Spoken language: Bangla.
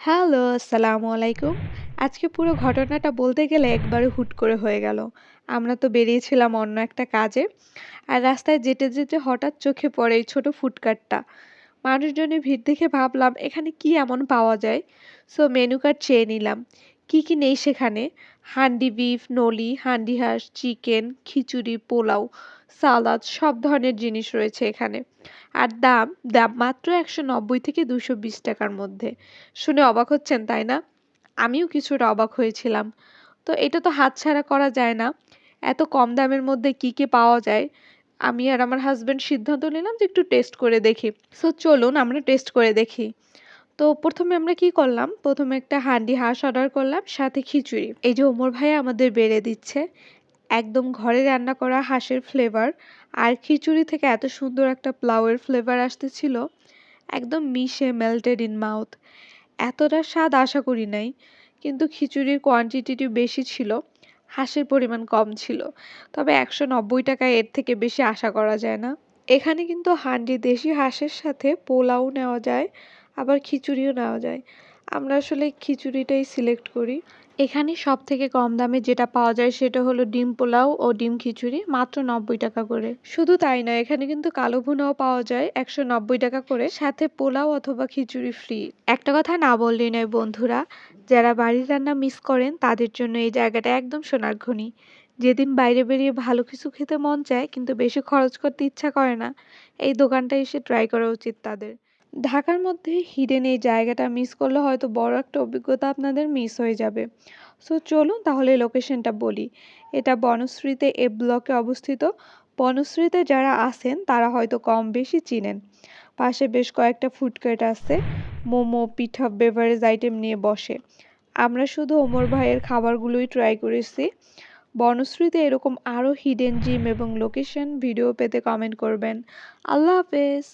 হ্যালো, আসসালামু আলাইকুম। আজকে পুরো ঘটনাটা বলতে গেলে একবারে হুট করে হয়ে গেল। আমরা তো বেরিয়েছিলাম অন্য একটা কাজে। আর রাস্তায় যেতে হঠাৎ চোখে পড়ে এই ছোট ফুডকার্টটা। মানুষজনের ভিড় দেখে ভাবলাম এখানে কি এমন পাওয়া যায়? সো মেনু কার্ড চেয়ে নিলাম। কি নেই সেখানে? হান্ডি বিফ, নলি, হান্ডি হাঁস, চিকেন, খিচুড়ি, পোলাও, সালাদ সব ধরনের জিনিস রয়েছে এখানে। আর দাম মাত্র ১৯০ থেকে ৳২২০ মধ্যে। শুনে অবাক হচ্ছেন, তাই না? আমিও কিছুটা অবাক হয়েছিলাম। তো এটা তো হাতছাড়া করা যায় না। এত কম দামের মধ্যে কি পাওয়া যায়? আমি আর আমার হাসব্যান্ড সিদ্ধান্ত নিলাম যে একটু টেস্ট করে দেখি। সো চলুন আমরা টেস্ট করে দেখি। তো ১ম এ আমরা কি করলাম? ১ম এ একটা হান্ডি হাঁস অর্ডার করলাম, সাথে খিচুড়ি। এই যে ওমর ভাইয়া আমাদের বেড়ে দিচ্ছে। একদম ঘরে রান্না করা হাঁসের ফ্লেভার আর খিচুড়ি থেকে এত সুন্দর একটা পোলাওয়ের ফ্লেভার আসতেছিল। একদম মিশে মেল্টেড ইন মাউথ। এতটা স্বাদ আশা করি নাই। কিন্তু খিচুড়ির কোয়ান্টিটিটি বেশি ছিল। হাঁসের পরিমাণ কম ছিল। তবে ৳১৯০ এর থেকে বেশি আশা করা যায় না। এখানে কিন্তু হান্ডি দেশি হাঁসের সাথে পোলাও নেওয়া যায়, আবার খিচুড়িও নেওয়া যায়। আমরা আসলে খিচুড়িটাই সিলেক্ট করি। এখানে সবথেকে কম দামে যেটা পাওয়া যায় সেটা হলো ডিম পোলাও ও ডিম খিচুড়ি, মাত্র ৳৯০ করে। শুধু তাই নয়, এখানে কিন্তু কালো ভুনাও পাওয়া যায় ৳১৯০ করে, সাথে পোলাও অথবা খিচুড়ি ফ্রি। একটা কথা না বললেই নয় বন্ধুরা, যারা বাড়ির রান্না মিস করেন তাদের জন্য এই জায়গাটা একদম সোনার খনি। যেদিন বাইরে বেরিয়ে ভালো কিছু খেতে মন চায় কিন্তু বেশি খরচ করতে ইচ্ছা করে না, এই দোকানটা এসে ট্রাই করা উচিত তাদের। ঢাকার মধ্যে হিডেন এই জায়গাটা মিস করলে হয়তো বড় একটা অভিজ্ঞতা আপনাদের মিস হয়ে যাবে। সো চলুন তাহলে লোকেশনটা বলি। এটা বনশ্রীতে এ ব্লকে অবস্থিত। বনশ্রীতে যারা আছেন তারা হয়তো কম বেশি চিনেন। পাশে বেশ কয়েকটা ফুড কোর্ট আছে। মোমো, পিঠা, বেভারেজ আইটেম নিয়ে বসে। আমরা শুধু ওমর ভাইয়ের খাবারগুলোই ট্রাই করেছি। বনশ্রীতে এরকম আরও হিডেন জিম এবং লোকেশন ভিডিও পেতে কমেন্ট করবেন। আল্লাহ হাফেজ।